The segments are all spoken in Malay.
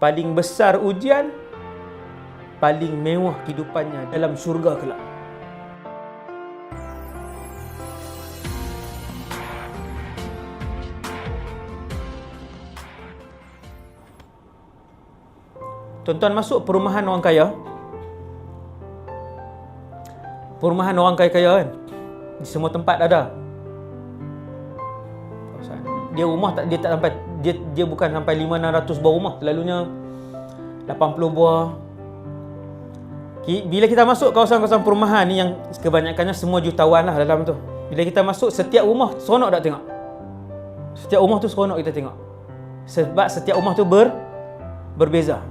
paling besar ujian, paling mewah kehidupannya dalam syurga kelak. Tuan-tuan masuk perumahan orang kaya. Perumahan orang kaya-kaya kan, di semua tempat ada. Dia rumah dia tak sampai, dia bukan sampai 500-600 buah rumah, selalunya 80 buah. Bila kita masuk kawasan-kawasan perumahan ni yang kebanyakannya semua jutawan lah dalam tu. Bila kita masuk, setiap rumah seronok tak tengok. Setiap rumah tu seronok kita tengok. Sebab setiap rumah tu berbeza.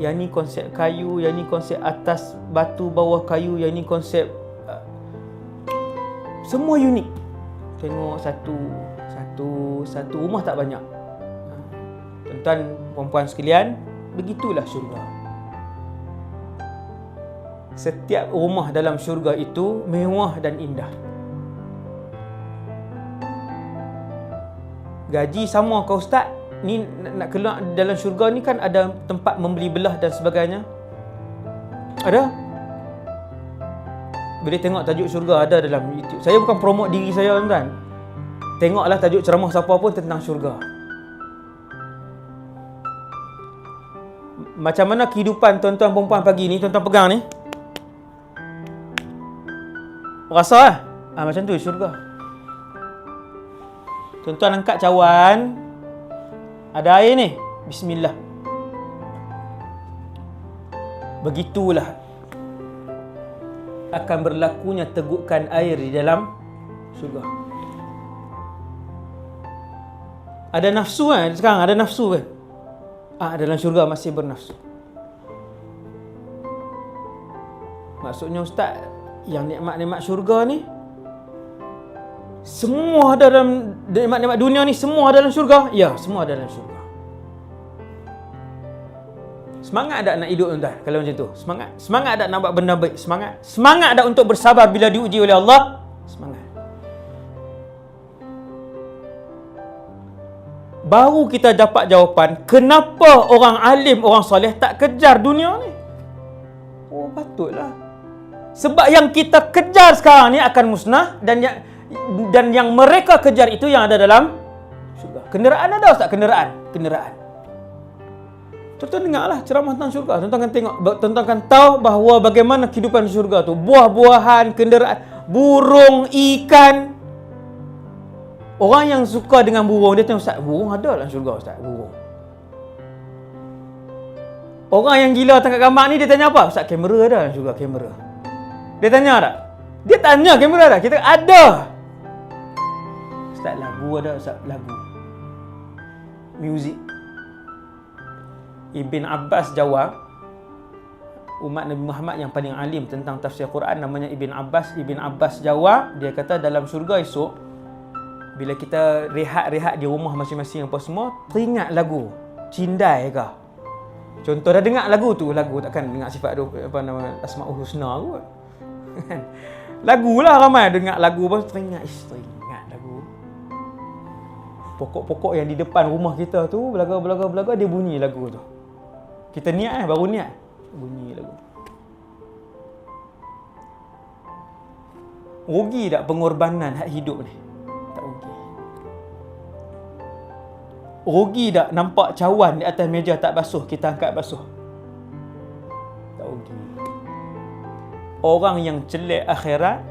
Yang ni konsep kayu, yang ni konsep atas batu, bawah kayu, yang ni konsep semua unik. Tengok satu rumah tak banyak. Tuan-tuan, puan-puan sekalian, begitulah syurga. Setiap rumah dalam syurga itu mewah dan indah. Gaji sama ke ustaz? Ni nak keluar dalam syurga ni kan ada tempat membeli belah dan sebagainya. Ada? Boleh tengok tajuk syurga ada dalam YouTube. Saya bukan promote diri saya, tuan-tuan. Tengoklah tajuk ceramah siapa pun tentang syurga. Macam mana kehidupan tuan-tuan perempuan pagi ni, tuan-tuan pegang ni. Rasa lah? Macam tu syurga. Tuan-tuan angkat cawan. Ada air ni. Bismillah. Begitulah akan berlakunya tegukan air di dalam syurga. Ada nafsu kan? Sekarang ada nafsu kan? Dalam syurga masih bernafsu. Maksudnya ustaz, yang nikmat-nikmat syurga ni semua ada dalam nikmat-nikmat dunia ni, semua ada dalam syurga? Ya, semua ada dalam syurga. Semangat tak nak hidup, tuan-tuan? Kalau macam tu, semangat. Semangat tak nak buat benda baik? Semangat. Semangat tak untuk bersabar bila diuji oleh Allah? Semangat. Baru kita dapat jawapan kenapa orang alim, orang soleh tak kejar dunia ni. Oh, patutlah. Sebab yang kita kejar sekarang ni akan musnah, dan yang mereka kejar itu yang ada dalam syurga. Kenderaan ada ustaz? Kenderaan. Tuan-tuan dengarlah ceramah tentang syurga. Tuan-tuan akan tengok, tuan-tuan akan tahu bahawa bagaimana kehidupan syurga tu. Buah-buahan, kenderaan, burung, ikan. Orang yang suka dengan burung, dia tanya, ustaz, burung ada dalam syurga ustaz? Burung. Orang yang gila tangkap gambar ni, dia tanya apa? Ustaz, kamera ada dalam syurga? Kamera. Dia tanya tak? Dia tanya kamera ada? Kita ada. Ustaz, lagu ada ustaz? Lagu. Muzik. Ibn Abbas jawab, umat Nabi Muhammad yang paling alim tentang tafsir Quran namanya Ibn Abbas. Ibn Abbas jawab, dia kata dalam syurga esok, bila kita rehat-rehat di rumah masing-masing apa semua, teringat lagu Cindai ke. Contoh dah dengar lagu tu, lagu takkan dengar sifat tu, apa nama, Asmaul Husna kot. Lagu lah ramai dengar lagu pun teringat lagu. Pokok-pokok yang di depan rumah kita tu, belaga dia bunyi lagu tu. Kita niat baru niat bunyi lagu. Rugi tak pengorbanan hak hidup ni? Tak rugi. Rugi tak nampak cawan di atas meja tak basuh, kita angkat basuh? Tak rugi. Orang yang celik akhirat,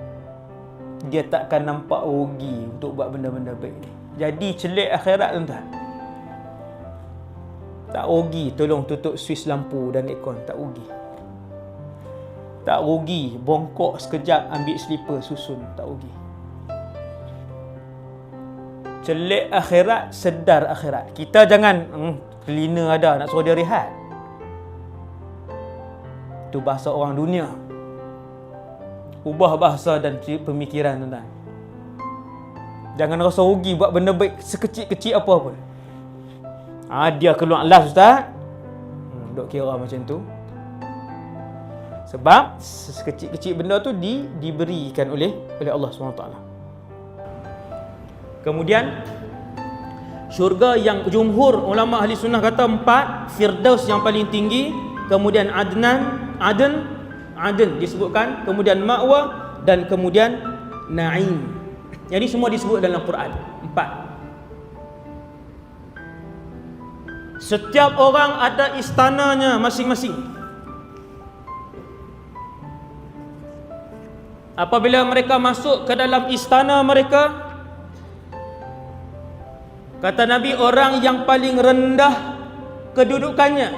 dia takkan nampak rugi untuk buat benda-benda baik ni. Jadi celik akhirat, tuan-tuan, tak rugi tolong tutup suis lampu dan aircon. Tak rugi. Tak rugi bongkok sekejap ambil slipper susun. Tak rugi. Celik akhirat, sedar akhirat. Kita jangan cleaner ada nak suruh dia rehat. Itu bahasa orang dunia. Ubah bahasa dan pemikiran, tuan-tuan. Jangan rasa rugi buat benda baik sekecil-kecil apa pun. Dia keluar last ustaz. Dok kira macam tu. Sebab sekecil-kecil benda tu diberikan oleh Allah SWT. Kemudian Syurga yang jumhur ulama ahli sunnah kata 4, Firdaus yang paling tinggi, kemudian Aden disebutkan, kemudian Ma'wa, dan kemudian Na'im. Jadi semua disebut dalam Quran 4. Setiap orang ada istananya masing-masing. Apabila mereka masuk ke dalam istana mereka, kata Nabi, orang yang paling rendah kedudukannya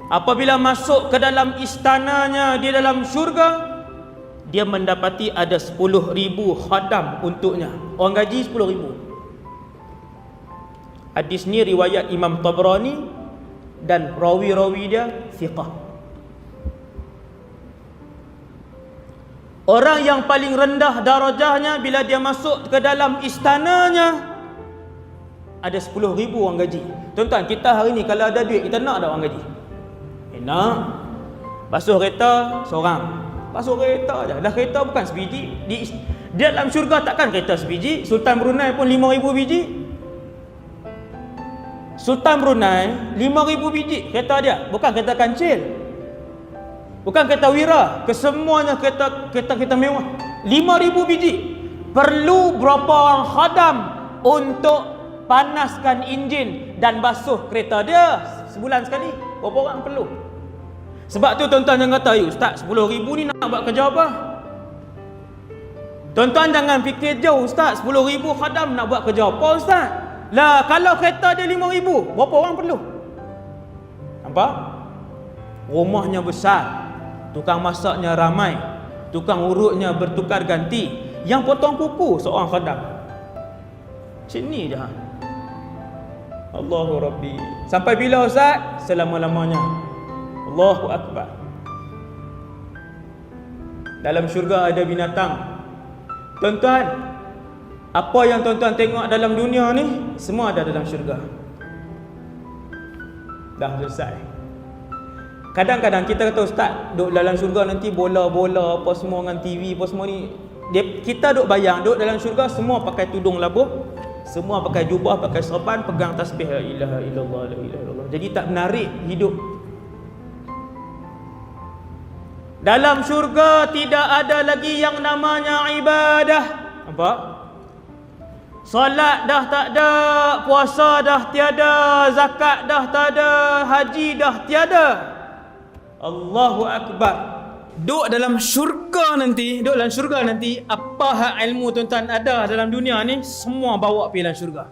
apabila masuk ke dalam istananya di dalam syurga, dia mendapati ada 10,000 khadam untuknya. Orang gaji 10,000. Hadis ni riwayat Imam Tabrani dan rawi-rawi dia thiqah. Orang yang paling rendah darajahnya bila dia masuk ke dalam istananya ada 10,000 orang gaji. Tuan-tuan, kita hari ni kalau ada duit, kita nak ada orang gaji? Nak. Basuh kereta seorang. Basuh kereta je. Dah kereta bukan sebiji. Di dalam syurga takkan kereta sebiji. Sultan Brunei pun 5,000 biji. Sultan Brunei 5,000 biji kereta dia. Bukan kereta kancil, bukan kereta wira, kesemuanya kereta mewah. 5,000 biji. Perlu berapa orang khadam untuk panaskan enjin dan basuh kereta dia sebulan sekali? Berapa orang perlu? Sebab tu tuan-tuan jangan kata, Ustaz, 10,000 ni nak buat kerja apa? Tuan-tuan jangan fikir jauh, Ustaz, 10,000 khadam nak buat kerja apa, Ustaz? Lah, kalau kereta dia 5,000, berapa orang perlu? Nampak? Rumahnya besar, tukang masaknya ramai, tukang urutnya bertukar ganti, yang potong kuku seorang khadam. Sini je. Allahu Rabbi. Sampai bila, Ustaz? Selama-lamanya. Allahu Akbar. Dalam syurga ada binatang. Tuan-tuan, apa yang tuan-tuan tengok dalam dunia ni, semua ada dalam syurga. Dah selesai. Kadang-kadang kita kata, Ustaz, duduk dalam syurga nanti bola-bola apa semua dengan TV apa semua ni. Kita duduk bayang, duduk dalam syurga semua pakai tudung labuh, semua pakai jubah, pakai serban, pegang tasbih, la ilaha illallah, la ilaha illallah. Jadi tak menarik hidup. Dalam syurga tidak ada lagi yang namanya ibadah. Apa? Solat dah tak ada, puasa dah tiada, zakat dah tak ada, haji dah tiada. Allahu Akbar. Duduk dalam syurga nanti, apa hak ilmu tuan-tuan ada dalam dunia ni, semua bawa pergi dalam syurga.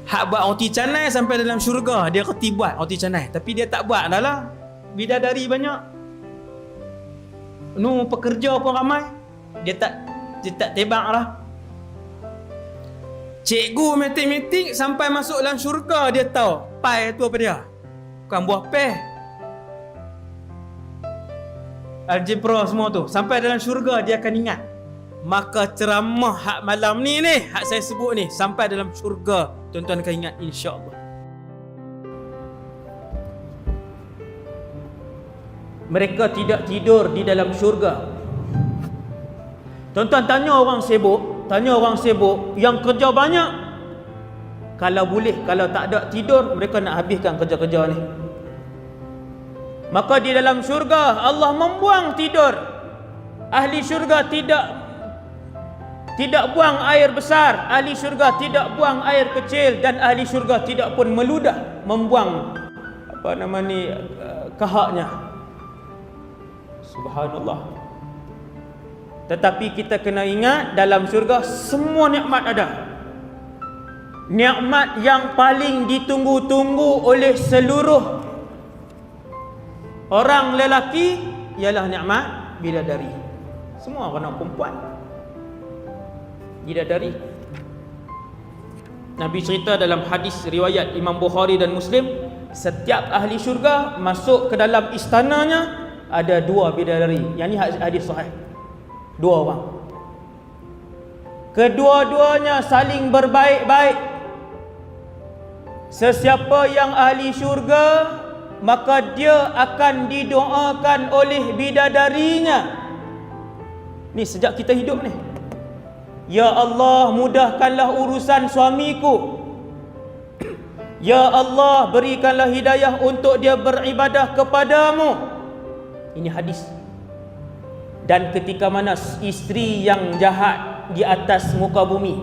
Hak buat roti canai sampai dalam syurga, dia reti buat roti canai, tapi dia tak buat dah lah. Bidadari banyak, pekerja pun ramai, dia tak tebak lah. Cikgu matematik sampai masuk dalam syurga, dia tahu pai tu apa dia, bukan buah peh, algebra semua tu. Sampai dalam syurga dia akan ingat. Maka ceramah hak malam ni hak saya sebut ni, sampai dalam syurga tuan-tuan akan ingat, insya-Allah. Mereka tidak tidur di dalam syurga. Tuan-tuan tanya orang sibuk yang kerja banyak, kalau boleh, kalau tak ada tidur, mereka nak habiskan kerja-kerja ni. Maka di dalam syurga Allah membuang tidur. Ahli syurga tidak buang air besar, ahli syurga tidak buang air kecil, dan ahli syurga tidak pun meludah membuang kahaknya. Subhanallah. Tetapi kita kena ingat, dalam syurga semua nikmat ada. Nikmat yang paling ditunggu-tunggu oleh seluruh orang lelaki ialah nikmat bidadari. Semua kena perempuan bidadari. Nabi cerita dalam hadis riwayat Imam Bukhari dan Muslim, setiap ahli syurga masuk ke dalam istananya ada 2 bidadari. Yang ni hadis sahih. 2 orang. Kedua-duanya saling berbaik-baik. Sesiapa yang ahli syurga, maka dia akan didoakan oleh bidadarinya. Ni sejak kita hidup ni. Ya Allah, mudahkanlah urusan suamiku. Ya Allah, berikanlah hidayah untuk dia beribadah kepadamu. Ini hadis. Dan ketika mana isteri yang jahat di atas muka bumi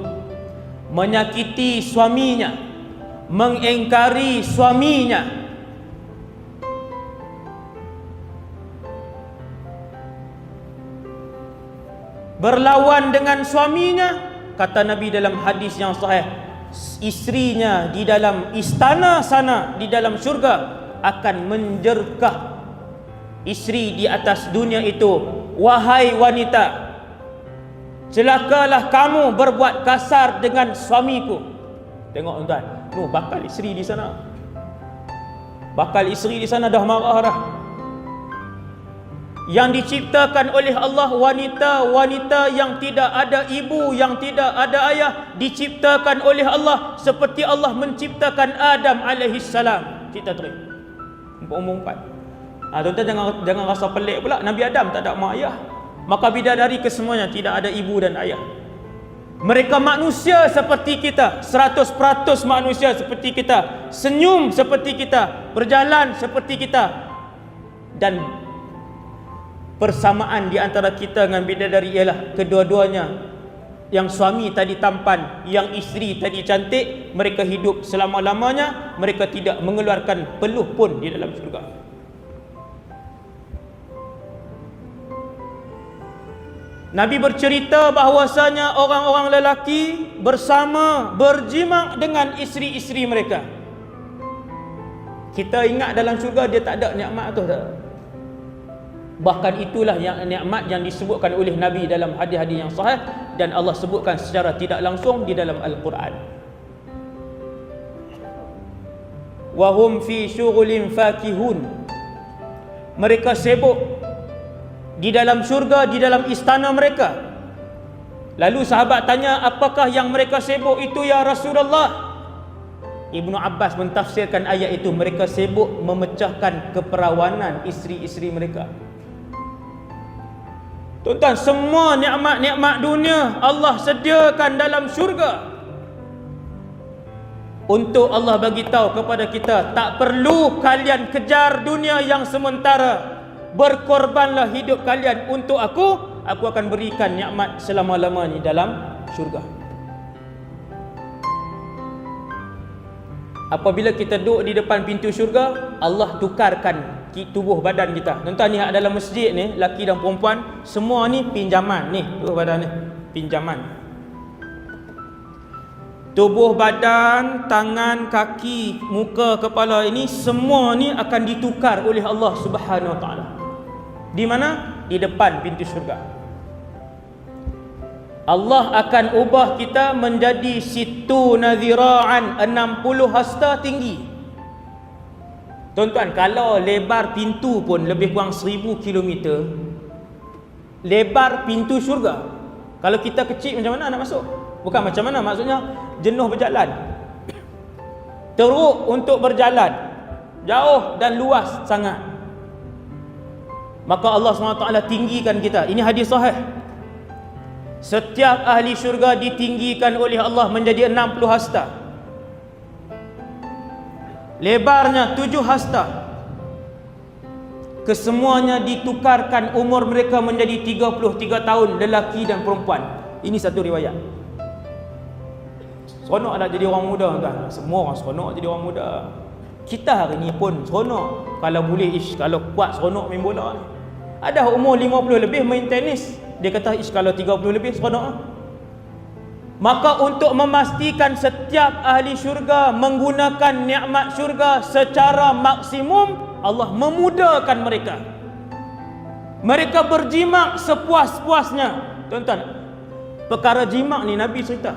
menyakiti suaminya, mengingkari suaminya, berlawan dengan suaminya, kata Nabi dalam hadis yang sahih, isterinya di dalam istana sana di dalam syurga akan menjerkah isteri di atas dunia itu, wahai wanita, celakalah kamu berbuat kasar dengan suamiku. Tengok tuan, bakal isteri di sana, bakal isteri di sana dah marah dah. Yang diciptakan oleh Allah, wanita-wanita yang tidak ada ibu, yang tidak ada ayah, diciptakan oleh Allah seperti Allah menciptakan Adam alaihi salam. Kita terus umur 4. Tuan-tuan jangan rasa pelik pula, Nabi Adam tak ada mak ayah, maka bidadari kesemuanya tidak ada ibu dan ayah. Mereka manusia seperti kita, 100% manusia seperti kita, senyum seperti kita, berjalan seperti kita. Dan persamaan di antara kita dengan bidadari ialah kedua-duanya, yang suami tadi tampan, yang isteri tadi cantik, mereka hidup selama-lamanya, mereka tidak mengeluarkan peluh pun di dalam syurga. Nabi bercerita bahawasanya orang-orang lelaki bersama berjima dengan isteri-isteri mereka. Kita ingat dalam syurga dia tak ada nikmat tu tak? Bahkan itulah yang nikmat yang disebutkan oleh Nabi dalam hadis-hadis yang sahih, dan Allah sebutkan secara tidak langsung di dalam Al-Quran. Wahum fi syughulin fakihun. Mereka sibuk di dalam syurga, di dalam istana mereka. Lalu sahabat tanya, apakah yang mereka sibuk itu ya Rasulullah? Ibnu Abbas mentafsirkan ayat itu, mereka sibuk memecahkan keperawanan isteri-isteri mereka. Tuan-tuan, semua nikmat-nikmat dunia Allah sediakan dalam syurga. Untuk Allah bagi tahu kepada kita, tak perlu kalian kejar dunia yang sementara. Berkorbanlah hidup kalian untuk aku akan berikan nikmat selama-lamanya dalam syurga. Apabila kita duduk di depan pintu syurga, Allah tukarkan tubuh badan kita. Tuan-tuan, ni dalam masjid ni, laki dan perempuan, semua ni pinjaman ni, tubuh badan ni pinjaman. Tubuh badan, tangan, kaki, muka, kepala ini semua ni akan ditukar oleh Allah Subhanahu Wa Taala. Di mana? Di depan pintu syurga. Allah akan ubah kita menjadi situ naziraan, 60 hasta tinggi. Tuan-tuan, kalau lebar pintu pun lebih kurang 1000 km, lebar pintu syurga. Kalau kita kecil macam mana nak masuk? Bukan macam mana, maksudnya jenuh berjalan, teruk untuk berjalan, jauh dan luas sangat. Maka Allah SWT tinggikan kita. Ini hadis sahih. Setiap ahli syurga ditinggikan oleh Allah menjadi 60 hasta. Lebarnya 7 hasta. Kesemuanya ditukarkan umur mereka menjadi 33 tahun, lelaki dan perempuan. Ini satu riwayat. Seronok nak jadi orang muda kan? Semua orang seronok jadi orang muda. Kita hari ni pun seronok. Kalau boleh kalau kuat seronok main bola ni. Ada umur 50 lebih main tenis, dia kata kalau 30 lebih seronok. Maka untuk memastikan setiap ahli syurga menggunakan nikmat syurga secara maksimum, Allah memudahkan mereka. Mereka berjimak sepuas-puasnya. Tuan-tuan, perkara jimak ni Nabi cerita.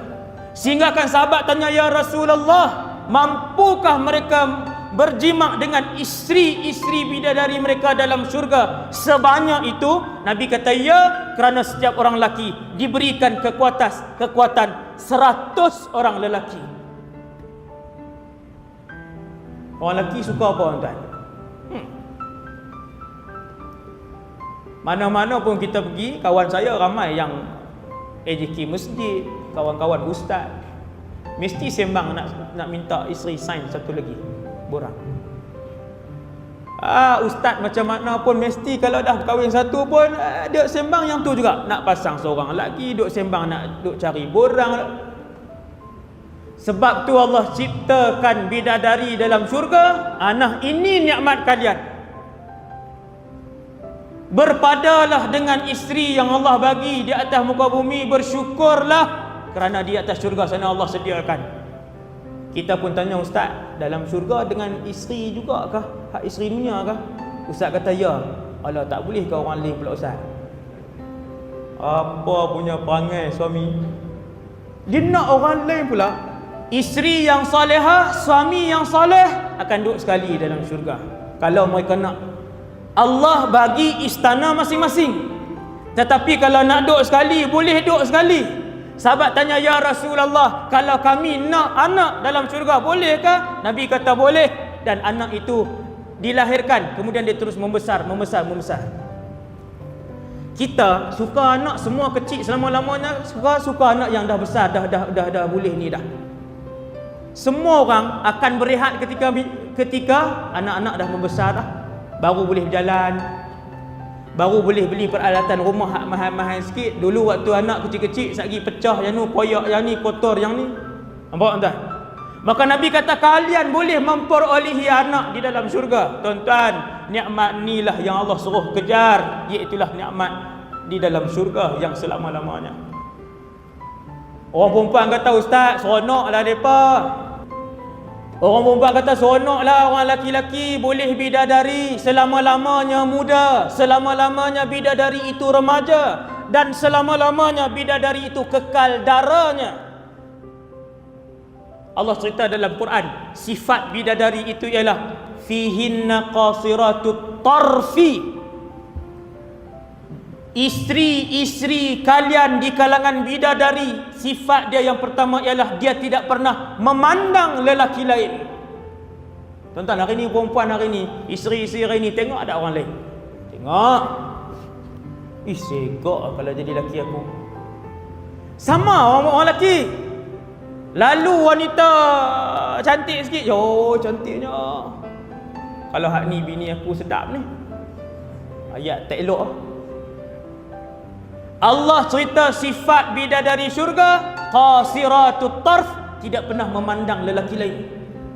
Sehingga kan sahabat tanya, ya Rasulullah, mampukah mereka berjimak dengan isteri-isteri bidadari mereka dalam syurga sebanyak itu? Nabi kata ya, kerana setiap orang lelaki diberikan kekuatan 100 orang lelaki. Orang lelaki suka apa tuan? Mana-mana pun kita pergi, kawan saya ramai yang AJK masjid, kawan-kawan ustaz, mesti sembang nak minta isteri sign satu lagi borang. Ustaz macam mana pun mesti kalau dah kahwin satu pun dia sembang yang tu juga, nak pasang seorang lagi, duk sembang nak duk cari borang. Sebab tu Allah ciptakan bidadari dalam syurga. Nah, ini nikmat kalian. Berpadalah dengan isteri yang Allah bagi di atas muka bumi, bersyukurlah kerana di atas syurga sana Allah sediakan. Kita pun tanya ustaz, dalam syurga dengan isteri juga kah? Hak isteri dunia kah? Ustaz kata ya. Alah, tak boleh ke orang lain pula ustaz? Apa punya perangai suami? Dia nak orang lain pula. Isteri yang salihah, suami yang saleh akan duduk sekali dalam syurga. Kalau mereka nak, Allah bagi istana masing-masing. Tetapi kalau nak duduk sekali, boleh duduk sekali. Sahabat tanya, ya Rasulullah, kalau kami nak anak dalam syurga, bolehkah? Nabi kata boleh. Dan anak itu dilahirkan, kemudian dia terus membesar. Kita suka anak semua kecil selama-lamanya, suka anak yang dah besar, dah boleh ni dah. Semua orang akan berehat ketika anak-anak dah membesar dah. Baru boleh berjalan, baru boleh beli peralatan rumah mahal-mahal sikit. Dulu waktu anak kecil-kecil satgi pecah yang ni, koyak yang ni, kotor yang ni. Nampak tak? Maka Nabi kata kalian boleh memperolehi anak di dalam syurga. Tuan-tuan, nikmat inilah yang Allah suruh kejar, iaitulah nikmat di dalam syurga yang selama-lamanya. Orang perempuan kata, ustaz, seronoklah mereka. Orang perempuan kata, seronoklah orang laki-laki boleh bidadari selama-lamanya muda, selama-lamanya bidadari itu remaja, dan selama-lamanya bidadari itu kekal darahnya. Allah cerita dalam Quran, sifat bidadari itu ialah fihinna qasiratut tarfi. Isteri-isteri kalian di kalangan bidadari, sifat dia yang pertama ialah dia tidak pernah memandang lelaki lain. Tuan-tuan, hari ni perempuan hari ni, isteri-isteri hari ni tengok ada orang lain. Tengok. Segak kalau jadi lelaki aku. Sama orang lelaki. Lalu wanita cantik sikit, cantiknya. Kalau hak ni bini aku sedap ni. Ayat tak elok. Allah cerita sifat bidadari syurga, qasiratut tarf, tidak pernah memandang lelaki lain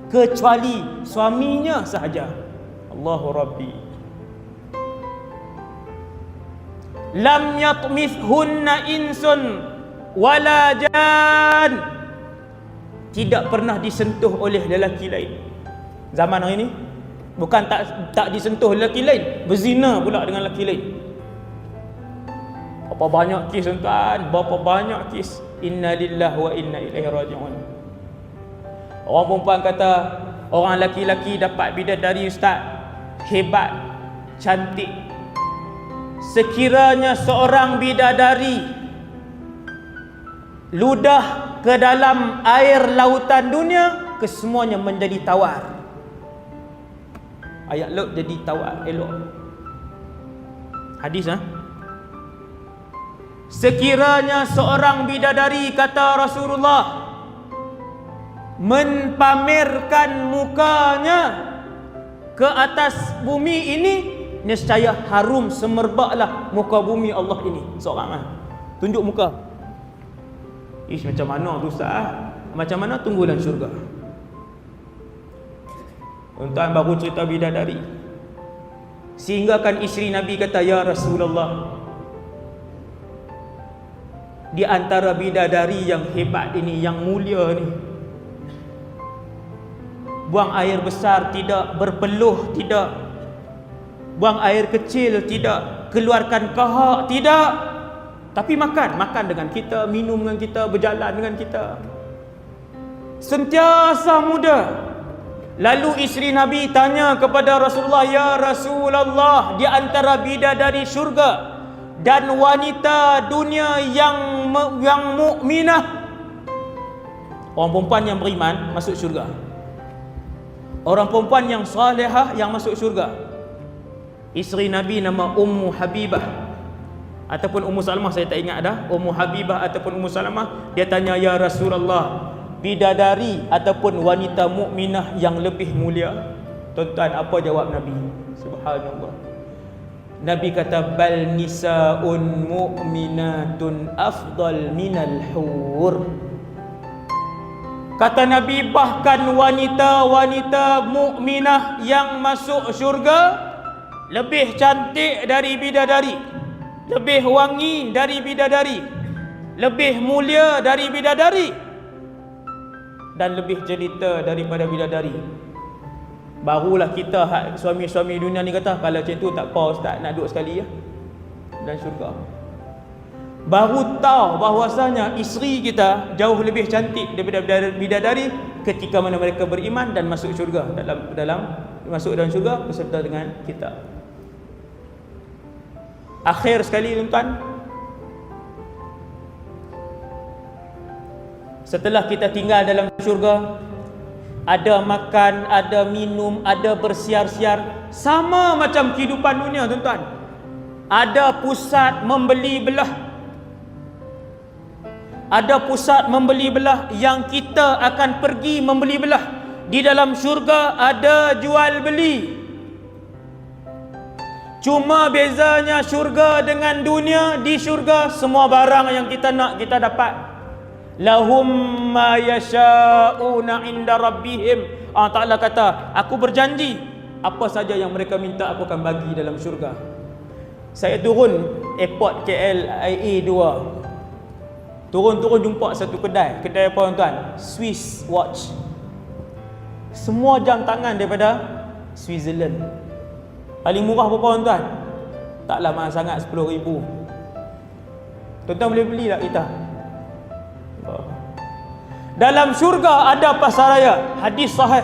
kecuali suaminya sahaja. Allahu Rabbi. Lam yatmithunna insun wala jan. Tidak pernah disentuh oleh lelaki lain. Zaman hari ni bukan tak disentuh lelaki lain, berzina pula dengan lelaki lain. Berapa banyak kes tuan, berapa banyak kes. Inna lillahi wa inna ilaihi raji'un. Orang perempuan kata orang laki-laki dapat bidadari ustaz, hebat, cantik. Sekiranya seorang bidadari ludah ke dalam air lautan dunia, kesemuanya menjadi tawar. Ayat laut jadi tawar, elok. Hadis Sekiranya seorang bidadari, kata Rasulullah, mempamerkan mukanya ke atas bumi ini, nescaya harum semerbaklah muka bumi Allah ini. Seorang tunjuk muka. Macam mana tu ustaz? Macam mana tunggulah syurga? Tuan baru cerita bidadari. Sehingga kan isteri Nabi kata, ya Rasulullah, di antara bidadari yang hebat ini, yang mulia ni, buang air besar tidak, berpeluh tidak, buang air kecil tidak, keluarkan kahak tidak, tapi makan dengan kita, minum dengan kita, berjalan dengan kita, sentiasa muda. Lalu isteri Nabi tanya kepada Rasulullah, ya Rasulullah, di antara bidadari syurga dan wanita dunia yang mukminah, orang perempuan yang beriman masuk syurga, orang perempuan yang salihah yang masuk syurga. Isteri Nabi nama Ummu Habibah. ataupun Ummu Salamah, saya tak ingat dah, Ummu Habibah ataupun Ummu Salamah, dia tanya, ya Rasulullah, bidadari ataupun wanita mukminah yang lebih mulia? Tuan-tuan, apa jawab Nabi? Subhanallah. Nabi kata, bal nisaun mu'minatun afdal minal hur. Kata Nabi, bahkan wanita-wanita mukminah yang masuk syurga lebih cantik dari bidadari, lebih wangi dari bidadari, lebih mulia dari bidadari, dan lebih jelita daripada bidadari. Barulah kita suami-suami dunia ni kata, kalau macam tu tak apa ustaz, nak duduk sekali ya dan syurga. Baru tahu bahawasanya isteri kita jauh lebih cantik daripada bidadari ketika mana mereka beriman dan masuk syurga, masuk dalam syurga beserta dengan kita. Akhir sekali tuan-tuan, setelah kita tinggal dalam syurga, ada makan, ada minum, ada bersiar-siar, sama macam kehidupan dunia tuan-tuan. Ada pusat membeli belah, ada pusat membeli belah yang kita akan pergi membeli belah. Di dalam syurga ada jual beli. Cuma bezanya syurga dengan dunia, di syurga semua barang yang kita nak kita dapat. Lahum ma yasha'una inda rabbihim. Allah Ta'ala kata, aku berjanji apa saja yang mereka minta aku akan bagi dalam syurga. Saya turun airport KLIA 2. Turun jumpa satu kedai apa tuan-tuan? Swiss watch. Semua jam tangan daripada Switzerland. Paling murah berapa tuan-tuan? Taklah mahal sangat, 10,000. Tuan-tuan boleh beli tak kita? Dalam syurga ada pasaraya. Hadis sahih,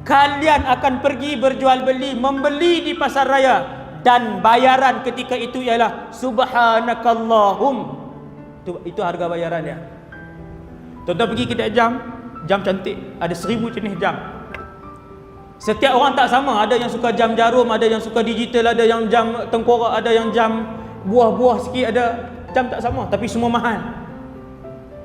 kalian akan pergi berjual beli, membeli di pasar raya, dan bayaran ketika itu ialah subhanakallahum. Itu harga bayaran dia. Tuan-tuan pergi kedai jam cantik, ada 1000 jenis jam. Setiap orang tak sama, ada yang suka jam jarum, ada yang suka digital, ada yang jam tengkorak, ada yang jam buah-buah sikit, ada jam tak sama, tapi semua mahal.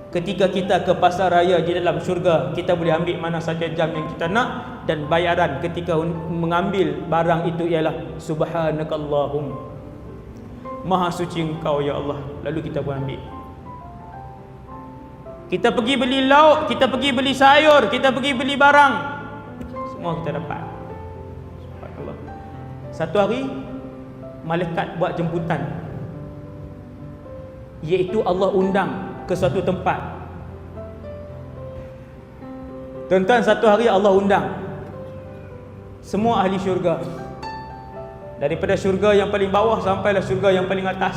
Ketika kita ke pasar raya di dalam syurga, kita boleh ambil mana saja jam yang kita nak, dan bayaran ketika mengambil barang itu ialah subhanakallahum, maha suci engkau ya Allah. Lalu kita pun ambil. Kita pergi beli lauk, kita pergi beli sayur, kita pergi beli barang, semua kita dapat. Subhanallah. Satu hari malaikat buat jemputan, iaitu Allah undang ke suatu tempat. Tuan-tuan, satu hari Allah undang semua ahli syurga, daripada syurga yang paling bawah sampailah syurga yang paling atas,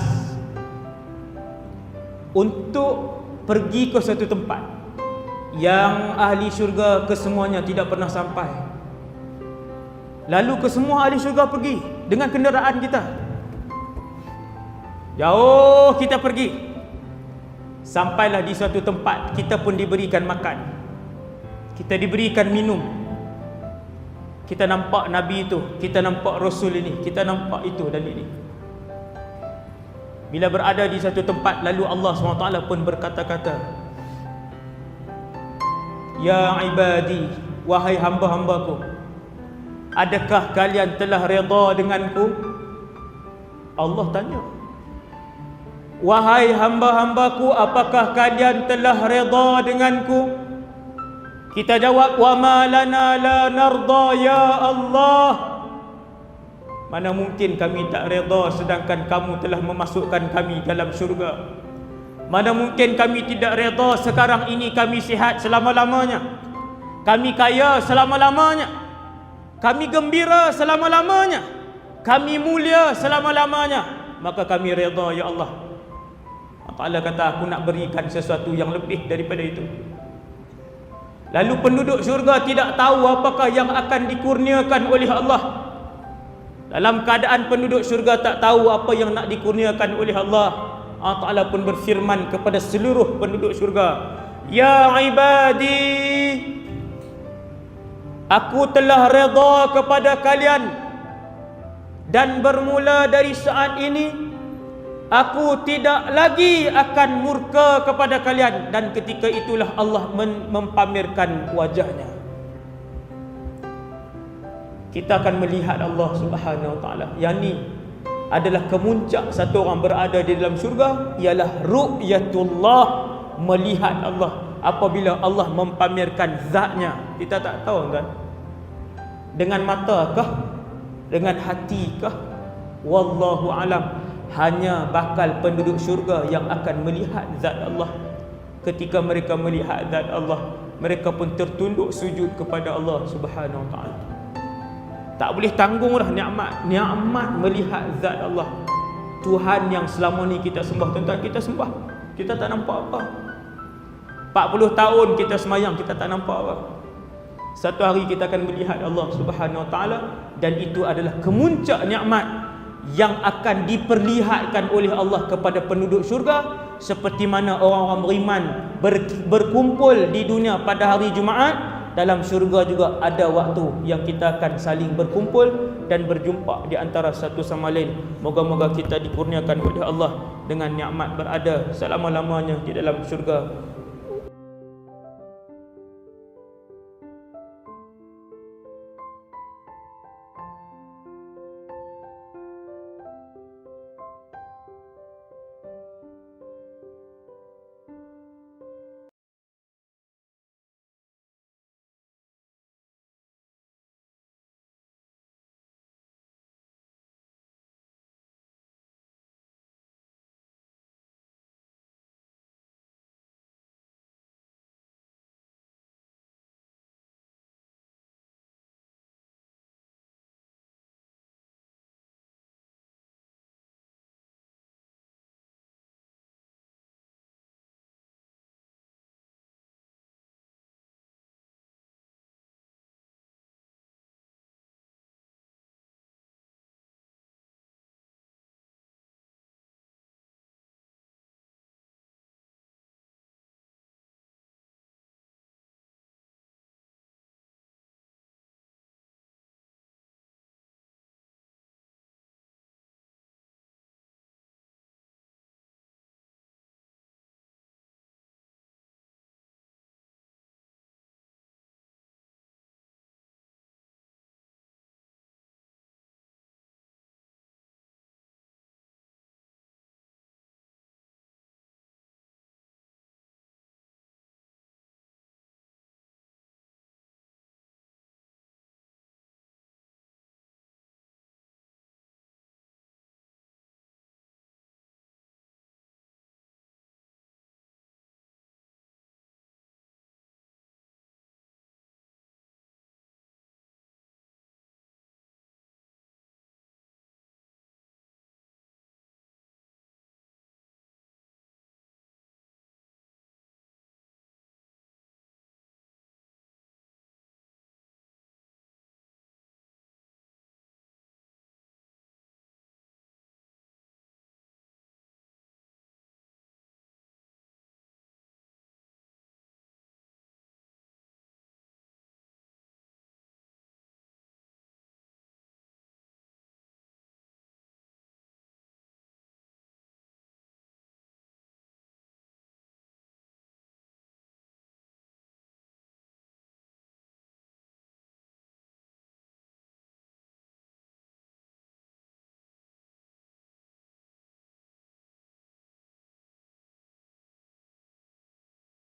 untuk pergi ke suatu tempat yang ahli syurga kesemuanya tidak pernah sampai. Lalu kesemua ahli syurga pergi dengan kenderaan kita. Jauh kita pergi, sampailah di suatu tempat, kita pun diberikan makan, kita diberikan minum. Kita nampak Nabi itu, kita nampak Rasul ini, kita nampak itu dan ini. Bila berada di satu tempat, lalu Allah SWT pun berkata-kata, ya ibadi, wahai hamba-hambaku, adakah kalian telah redha denganku? Allah tanya, wahai hamba-hambaku, apakah kalian telah redha denganku? Kita jawab, wa ma lana la narda ya Allah. Mana mungkin kami tak redha sedangkan kamu telah memasukkan kami dalam syurga. Mana mungkin kami tidak redha sekarang ini kami sihat selama-lamanya, kami kaya selama-lamanya, kami gembira selama-lamanya, kami mulia selama-lamanya, maka kami redha ya Allah. Allah Ta'ala kata, aku nak berikan sesuatu yang lebih daripada itu. Lalu penduduk syurga tidak tahu apakah yang akan dikurniakan oleh Allah. Dalam keadaan penduduk syurga tak tahu apa yang nak dikurniakan oleh Allah, Allah Ta'ala pun berfirman kepada seluruh penduduk syurga, ya ibadi, aku telah redha kepada kalian, dan bermula dari saat ini Aku tidak lagi akan murka kepada kalian. Dan ketika itulah Allah mempamerkan wajahnya. Kita akan melihat Allah Subhanahu Wa Taala. Yang ni adalah kemuncak satu orang berada di dalam syurga, ialah ru'yatullah, melihat Allah. Apabila Allah mempamerkan zatnya, kita tak tahu kan, dengan mata kah, dengan hati kah, wallahu alam. Hanya bakal penduduk syurga yang akan melihat zat Allah. Ketika mereka melihat zat Allah, mereka pun tertunduk sujud kepada Allah Subhanahu Wa Taala. Tak boleh tanggung dah nikmat melihat zat Allah. Tuhan yang selama ni kita sembah, tuan-tuan, kita sembah, kita tak nampak apa. 40 tahun kita semayang, kita tak nampak apa. Satu hari kita akan melihat Allah Subhanahu Wa Taala, dan itu adalah kemuncak nikmat yang akan diperlihatkan oleh Allah kepada penduduk syurga. Seperti mana orang-orang beriman berkumpul di dunia pada hari Jumaat, dalam syurga juga ada waktu yang kita akan saling berkumpul dan berjumpa di antara satu sama lain. Moga-moga kita dikurniakan oleh Allah dengan nikmat berada selama-lamanya di dalam syurga.